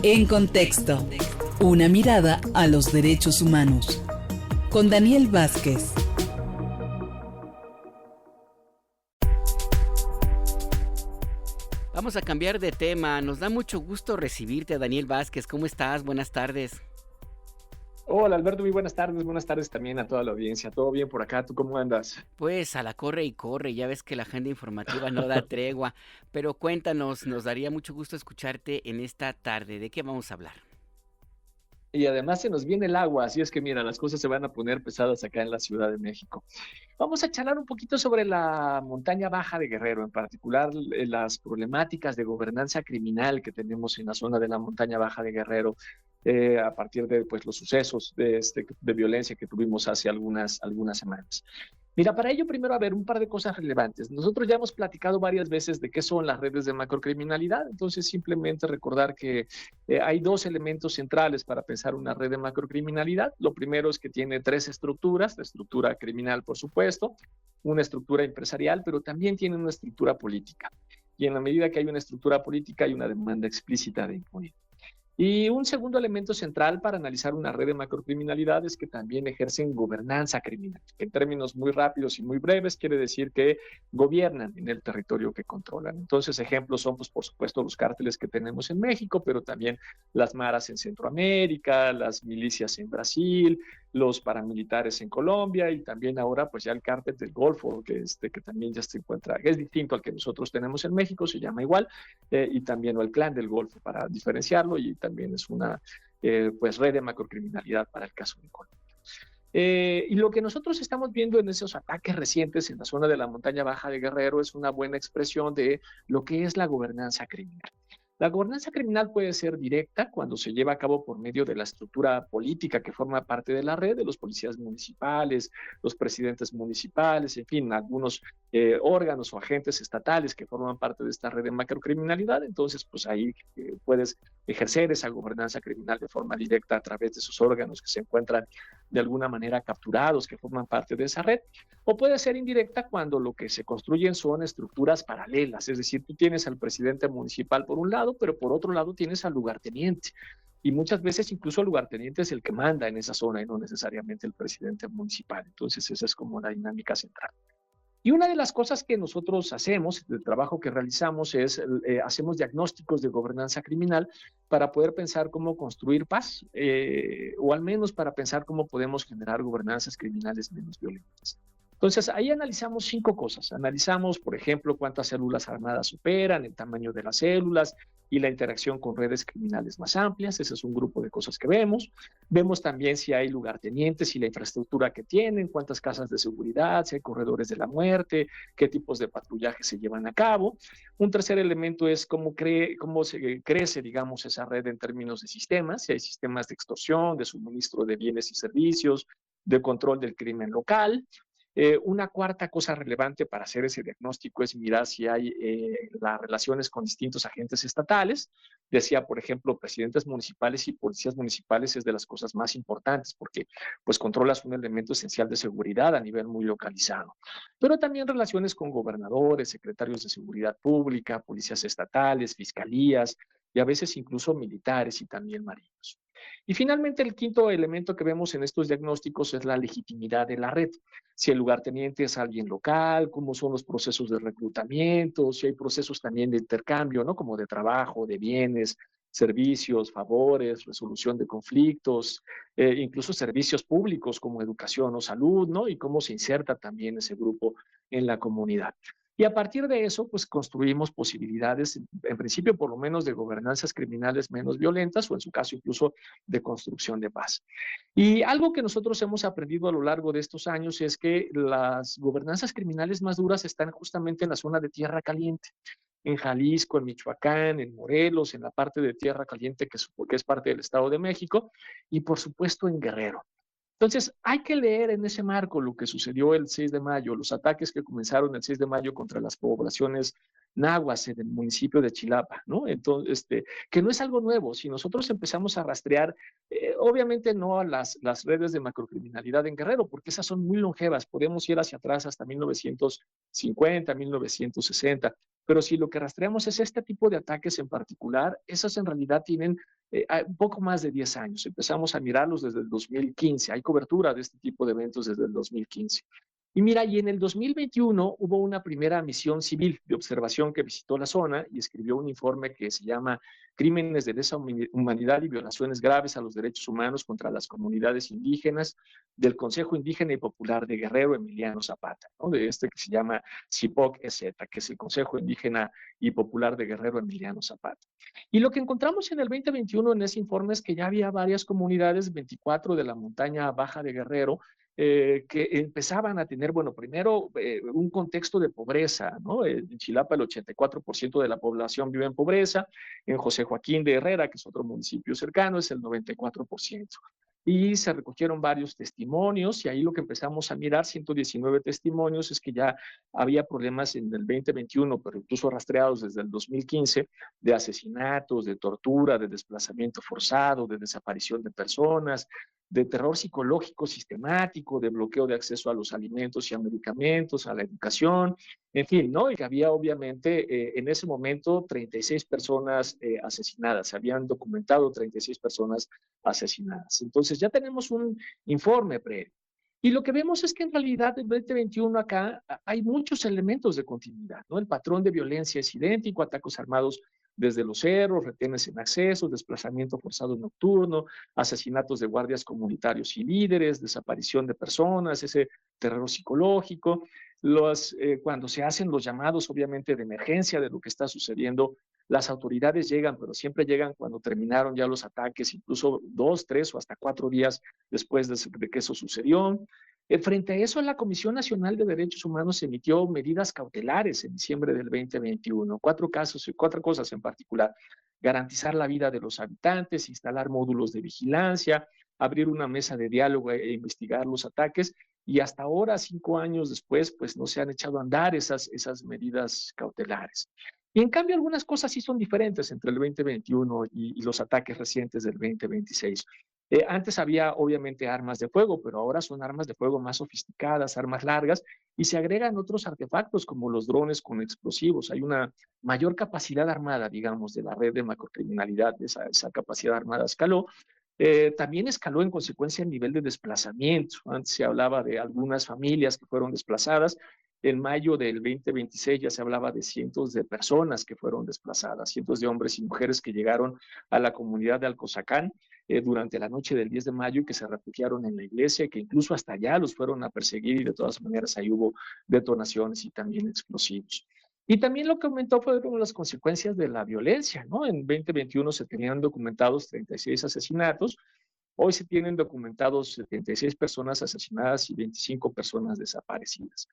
En contexto, una mirada a los derechos humanos. Con Daniel Vázquez. Vamos a cambiar de tema. Nos da mucho gusto recibirte, Daniel Vázquez. ¿Cómo estás? Buenas tardes. Hola Alberto, muy buenas tardes también a toda la audiencia. ¿Todo bien por acá? ¿Tú cómo andas? Pues a la corre y corre, ya ves que la agenda informativa no da tregua, pero cuéntanos, nos daría mucho gusto escucharte en esta tarde. ¿De qué vamos a hablar? Y además se nos viene el agua, así es que mira, las cosas se van a poner pesadas acá en la Ciudad de México. Vamos a charlar un poquito sobre la montaña baja de Guerrero, en particular las problemáticas de gobernanza criminal que tenemos en la zona de la montaña baja de Guerrero, a partir de pues, los sucesos de violencia que tuvimos hace algunas semanas. Mira, para ello primero, a ver, un par de cosas relevantes. Nosotros ya hemos platicado varias veces de qué son las redes de macrocriminalidad, entonces simplemente recordar que hay dos elementos centrales para pensar una red de macrocriminalidad. Lo primero es que tiene tres estructuras: la estructura criminal, por supuesto, una estructura empresarial, pero también tiene una estructura política. Y en la medida que hay una estructura política, hay una demanda explícita de impunidad. Y un segundo elemento central para analizar una red de macrocriminalidad es que también ejercen gobernanza criminal. En términos muy rápidos y muy breves, quiere decir que gobiernan en el territorio que controlan. Entonces, ejemplos son, pues, por supuesto, los cárteles que tenemos en México, pero también las maras en Centroamérica, las milicias en Brasil, los paramilitares en Colombia y también ahora, pues ya el cártel del Golfo, que también ya se encuentra, es distinto al que nosotros tenemos en México, se llama igual, y también el clan del Golfo, para diferenciarlo, y también es una pues red de macrocriminalidad para el caso de Colombia. Y lo que nosotros estamos viendo en esos ataques recientes en la zona de la montaña baja de Guerrero es una buena expresión de lo que es la gobernanza criminal. La gobernanza criminal puede ser directa cuando se lleva a cabo por medio de la estructura política que forma parte de la red, de los policías municipales, los presidentes municipales, en fin, algunos órganos o agentes estatales que forman parte de esta red de macrocriminalidad. Entonces, pues ahí puedes ejercer esa gobernanza criminal de forma directa a través de esos órganos que se encuentran de alguna manera capturados, que forman parte de esa red. O puede ser indirecta cuando lo que se construyen son estructuras paralelas, es decir, tú tienes al presidente municipal por un lado, pero por otro lado tienes al lugarteniente. Y muchas veces incluso el lugarteniente es el que manda en esa zona y no necesariamente el presidente municipal. Entonces esa es como la dinámica central. Y una de las cosas que nosotros hacemos, el trabajo que realizamos es, hacemos diagnósticos de gobernanza criminal para poder pensar cómo construir paz, o al menos para pensar cómo podemos generar gobernanzas criminales menos violentas. Entonces, ahí analizamos 5 cosas. Analizamos, por ejemplo, cuántas células armadas operan, el tamaño de las células y la interacción con redes criminales más amplias. Ese es un grupo de cosas que vemos. Vemos también si hay lugartenientes y la infraestructura que tienen, cuántas casas de seguridad, si hay corredores de la muerte, qué tipos de patrullaje se llevan a cabo. Un tercer elemento es cómo se crece, digamos, esa red en términos de sistemas, si hay sistemas de extorsión, de suministro de bienes y servicios, de control del crimen local. Una cuarta cosa relevante para hacer ese diagnóstico es mirar si hay las relaciones con distintos agentes estatales. Decía, por ejemplo, presidentes municipales y policías municipales es de las cosas más importantes porque pues controlas un elemento esencial de seguridad a nivel muy localizado. Pero también relaciones con gobernadores, secretarios de seguridad pública, policías estatales, fiscalías y a veces incluso militares y también marinos. Y finalmente, el quinto elemento que vemos en estos diagnósticos es la legitimidad de la red. Si el lugarteniente es alguien local, cómo son los procesos de reclutamiento, si hay procesos también de intercambio, ¿no? Como de trabajo, de bienes, servicios, favores, resolución de conflictos, incluso servicios públicos como educación o salud, ¿no? Y cómo se inserta también ese grupo en la comunidad. Y a partir de eso, pues construimos posibilidades, en principio por lo menos, de gobernanzas criminales menos violentas o en su caso incluso de construcción de paz. Y algo que nosotros hemos aprendido a lo largo de estos años es que las gobernanzas criminales más duras están justamente en la zona de Tierra Caliente, en Jalisco, en Michoacán, en Morelos, en la parte de Tierra Caliente que es parte del Estado de México, y por supuesto en Guerrero. Entonces, hay que leer en ese marco lo que sucedió el 6 de mayo, los ataques que comenzaron el 6 de mayo contra las poblaciones náhuatl en el municipio de Chilapa, ¿no? Entonces, que no es algo nuevo. Si nosotros empezamos a rastrear, obviamente no a las redes de macrocriminalidad en Guerrero, porque esas son muy longevas, podemos ir hacia atrás hasta 1950, 1960, pero si lo que rastreamos es este tipo de ataques en particular, esas en realidad tienen un poco más de 10 años. Empezamos a mirarlos desde el 2015. Hay cobertura de este tipo de eventos desde el 2015. Y mira, y en el 2021 hubo una primera misión civil de observación que visitó la zona y escribió un informe que se llama Crímenes de lesa humanidad y violaciones graves a los derechos humanos contra las comunidades indígenas del Consejo Indígena y Popular de Guerrero, Emiliano Zapata, ¿no? De este que se llama CIPOC-EZ, que es el Consejo Indígena y Popular de Guerrero, Emiliano Zapata. Y lo que encontramos en el 2021 en ese informe es que ya había varias comunidades, 24 de la montaña baja de Guerrero, que empezaban a tener, bueno, primero un contexto de pobreza, ¿no? En Chilapa el 84% de la población vive en pobreza, en José Joaquín de Herrera, que es otro municipio cercano, es el 94%. Y se recogieron varios testimonios y ahí lo que empezamos a mirar, 119 testimonios, es que ya había problemas en el 2021, pero incluso rastreados desde el 2015, de asesinatos, de tortura, de desplazamiento forzado, de desaparición de personas, de terror psicológico sistemático, de bloqueo de acceso a los alimentos y a medicamentos, a la educación, en fin, ¿no? Y que había obviamente en ese momento 36 personas asesinadas, se habían documentado 36 personas asesinadas. Entonces ya tenemos un informe previo. Y lo que vemos es que en realidad en 2021 acá hay muchos elementos de continuidad, ¿no? El patrón de violencia es idéntico, ataques armados desde los cerros, retenes en acceso, desplazamiento forzado nocturno, asesinatos de guardias comunitarios y líderes, desaparición de personas, ese terror psicológico. Cuando se hacen los llamados, obviamente, de emergencia de lo que está sucediendo, las autoridades llegan, pero siempre llegan cuando terminaron ya los ataques, incluso 2, 3 o hasta 4 días después de que eso sucedió. Frente a eso, la Comisión Nacional de Derechos Humanos emitió medidas cautelares en diciembre del 2021, cuatro cosas en particular: garantizar la vida de los habitantes, instalar módulos de vigilancia, abrir una mesa de diálogo e investigar los ataques, y hasta ahora, 5 años después, pues no se han echado a andar esas medidas cautelares. Y en cambio, algunas cosas sí son diferentes entre el 2021 y los ataques recientes del 2026. Antes había obviamente armas de fuego, pero ahora son armas de fuego más sofisticadas, armas largas, y se agregan otros artefactos como los drones con explosivos. Hay una mayor capacidad armada, digamos, de la red de macrocriminalidad, esa capacidad armada escaló. También escaló en consecuencia el nivel de desplazamiento. Antes se hablaba de algunas familias que fueron desplazadas. En mayo del 2026 ya se hablaba de cientos de personas que fueron desplazadas, cientos de hombres y mujeres que llegaron a la comunidad de Alcozacán durante la noche del 10 de mayo y que se refugiaron en la iglesia, que incluso hasta allá los fueron a perseguir y de todas maneras ahí hubo detonaciones y también explosivos. Y también lo que aumentó fueron las consecuencias de la violencia, ¿no? En 2021 se tenían documentados 36 asesinatos, hoy se tienen documentados 76 personas asesinadas y 25 personas desaparecidas.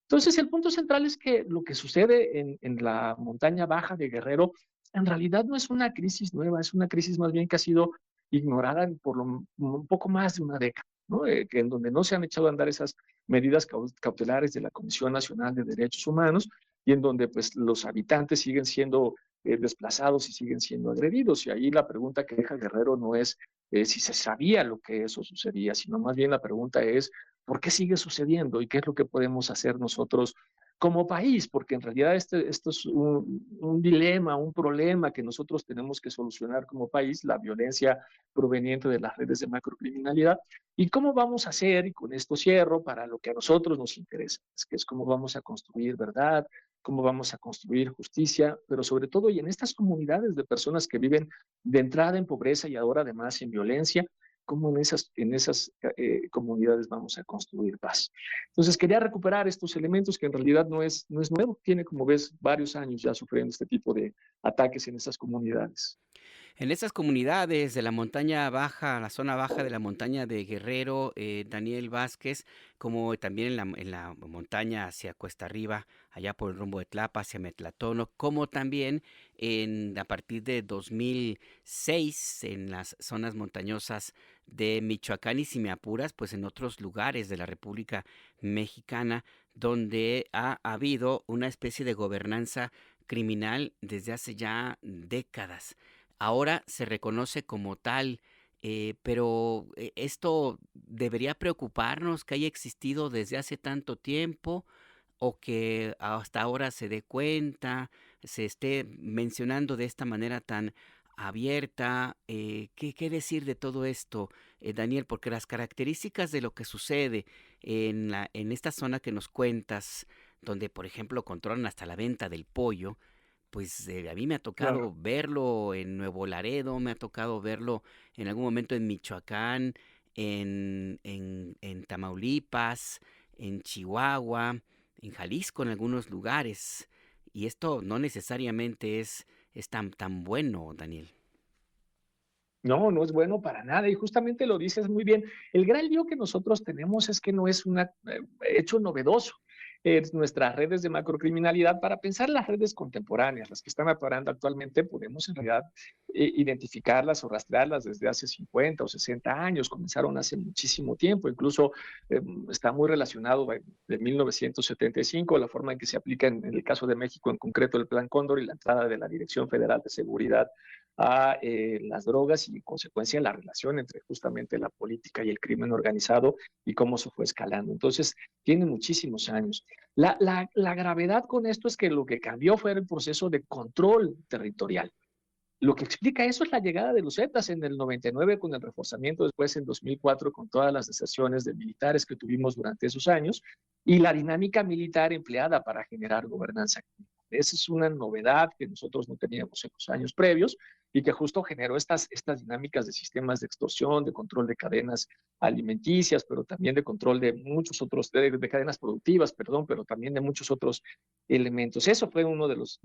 Entonces, el punto central es que lo que sucede en la montaña baja de Guerrero en realidad no es una crisis nueva, es una crisis más bien que ha sido ignorada por un poco más de una década, ¿no? Que en donde no se han echado a andar esas medidas cautelares de la Comisión Nacional de Derechos Humanos y en donde pues los habitantes siguen siendo desplazados y siguen siendo agredidos. Y ahí la pregunta que deja Guerrero no es si se sabía lo que eso sucedía, sino más bien la pregunta es ¿por qué sigue sucediendo y qué es lo que podemos hacer nosotros como país? Porque en realidad esto es un dilema, un problema que nosotros tenemos que solucionar como país, la violencia proveniente de las redes de macrocriminalidad. ¿Y cómo vamos a hacer? Y con esto cierro para lo que a nosotros nos interesa, es que es cómo vamos a construir verdad, cómo vamos a construir justicia, pero sobre todo y en estas comunidades de personas que viven de entrada en pobreza y ahora además en violencia, cómo en esas comunidades vamos a construir paz. Entonces quería recuperar estos elementos que en realidad no es nuevo, tiene como ves varios años ya sufriendo este tipo de ataques en esas comunidades. En estas comunidades de la montaña baja, la zona baja de la montaña de Guerrero, Daniel Vázquez, como también en la montaña hacia Cuesta Arriba, allá por el rumbo de Tlapa, hacia Metlatono, como también a partir de 2006 en las zonas montañosas de Michoacán y si me apuras, pues en otros lugares de la República Mexicana, donde ha habido una especie de gobernanza criminal desde hace ya décadas. Ahora se reconoce como tal, pero esto debería preocuparnos que haya existido desde hace tanto tiempo o que hasta ahora se dé cuenta, se esté mencionando de esta manera tan abierta. ¿Qué decir de todo esto, Daniel? Porque las características de lo que sucede en esta zona que nos cuentas, donde por ejemplo controlan hasta la venta del pollo, pues a mí me ha Claro. tocado verlo en Nuevo Laredo, me ha tocado verlo en algún momento en Michoacán, en Tamaulipas, en Chihuahua, en Jalisco, en algunos lugares. Y esto no necesariamente es tan bueno, Daniel. No, no es bueno para nada y justamente lo dices muy bien. El gran lío que nosotros tenemos es que no es un hecho novedoso. Nuestras redes de macrocriminalidad, para pensar las redes contemporáneas, las que están operando actualmente, podemos en realidad identificarlas o rastrearlas desde hace 50 o 60 años, comenzaron hace muchísimo tiempo, incluso eh, está muy relacionado de 1975, la forma en que se aplica en el caso de México en concreto el Plan Cóndor y la entrada de la Dirección Federal de Seguridad a las drogas y en consecuencia la relación entre justamente la política y el crimen organizado y cómo se fue escalando. Entonces, tiene muchísimos años. La gravedad con esto es que lo que cambió fue el proceso de control territorial. Lo que explica eso es la llegada de los Zetas en el 99 con el reforzamiento, después en 2004 con todas las deserciones de militares que tuvimos durante esos años y la dinámica militar empleada para generar gobernanza. Esa es una novedad que nosotros no teníamos en los años previos y que justo generó estas dinámicas de sistemas de extorsión, de control de cadenas alimenticias, pero también de control de muchos otros, de cadenas productivas, perdón, pero también de muchos otros elementos. Eso fue uno de los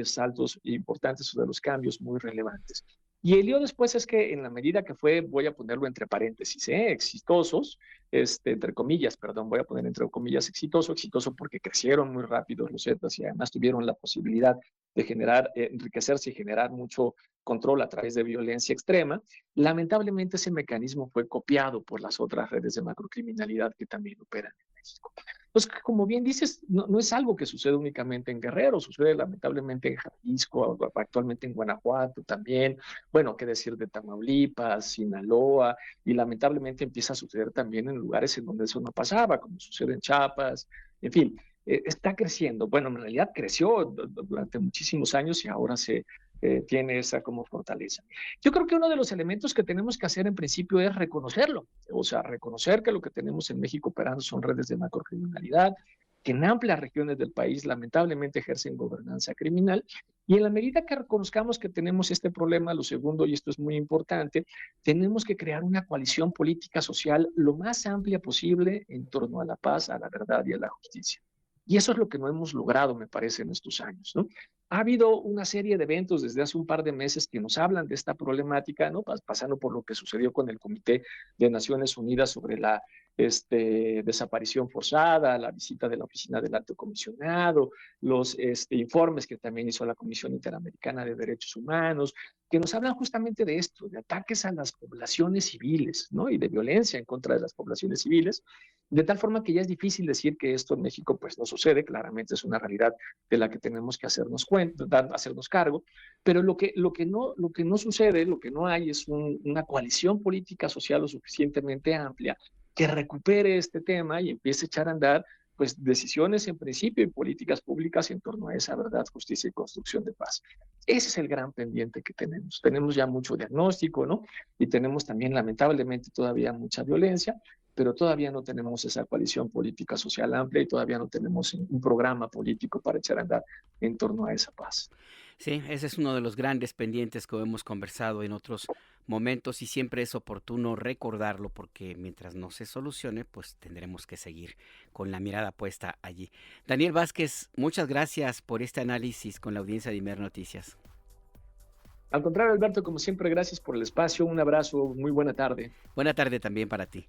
saltos importantes o de los cambios muy relevantes. Y el lío después es que en la medida que fue, voy a ponerlo entre paréntesis, exitosos, entre comillas, perdón, voy a poner entre comillas exitoso porque crecieron muy rápido los Zetas y además tuvieron la posibilidad de generar, enriquecerse y generar mucho control a través de violencia extrema. Lamentablemente ese mecanismo fue copiado por las otras redes de macrocriminalidad que también operan en México. Pues como bien dices, no es algo que sucede únicamente en Guerrero, sucede lamentablemente en Jalisco, actualmente en Guanajuato también, bueno, qué decir de Tamaulipas, Sinaloa, y lamentablemente empieza a suceder también en lugares en donde eso no pasaba, como sucede en Chiapas, en fin, está creciendo. Bueno, en realidad creció durante muchísimos años y ahora se tiene esa como fortaleza. Yo creo que uno de los elementos que tenemos que hacer en principio es reconocerlo, o sea, reconocer que lo que tenemos en México operando son redes de macrocriminalidad, que en amplias regiones del país lamentablemente ejercen gobernanza criminal, y en la medida que reconozcamos que tenemos este problema, lo segundo, y esto es muy importante, tenemos que crear una coalición política social lo más amplia posible en torno a la paz, a la verdad y a la justicia. Y eso es lo que no hemos logrado, me parece, en estos años, ¿no? Ha habido una serie de eventos desde hace un par de meses que nos hablan de esta problemática, ¿no? Pasando por lo que sucedió con el Comité de Naciones Unidas sobre la desaparición forzada, la visita de la Oficina del Alto Comisionado, los informes que también hizo la Comisión Interamericana de Derechos Humanos, que nos hablan justamente de esto, de ataques a las poblaciones civiles, ¿no? Y de violencia en contra de las poblaciones civiles, de tal forma que ya es difícil decir que esto en México pues no sucede, claramente es una realidad de la que tenemos que hacernos cuenta, hacernos cargo, pero lo que no sucede, lo que no hay es una coalición política social lo suficientemente amplia que recupere este tema y empiece a echar a andar pues decisiones en principio y políticas públicas en torno a esa verdad, justicia y construcción de paz. Ese es el gran pendiente que tenemos. Tenemos ya mucho diagnóstico, ¿no? Y tenemos también lamentablemente todavía mucha violencia, pero todavía no tenemos esa coalición política social amplia y todavía no tenemos un programa político para echar a andar en torno a esa paz. Sí, ese es uno de los grandes pendientes que hemos conversado en otros momentos y siempre es oportuno recordarlo porque mientras no se solucione, pues tendremos que seguir con la mirada puesta allí. Daniel Vázquez, muchas gracias por este análisis con la audiencia de Imer Noticias. Al contrario, Alberto, como siempre, gracias por el espacio. Un abrazo, muy buena tarde. Buena tarde también para ti.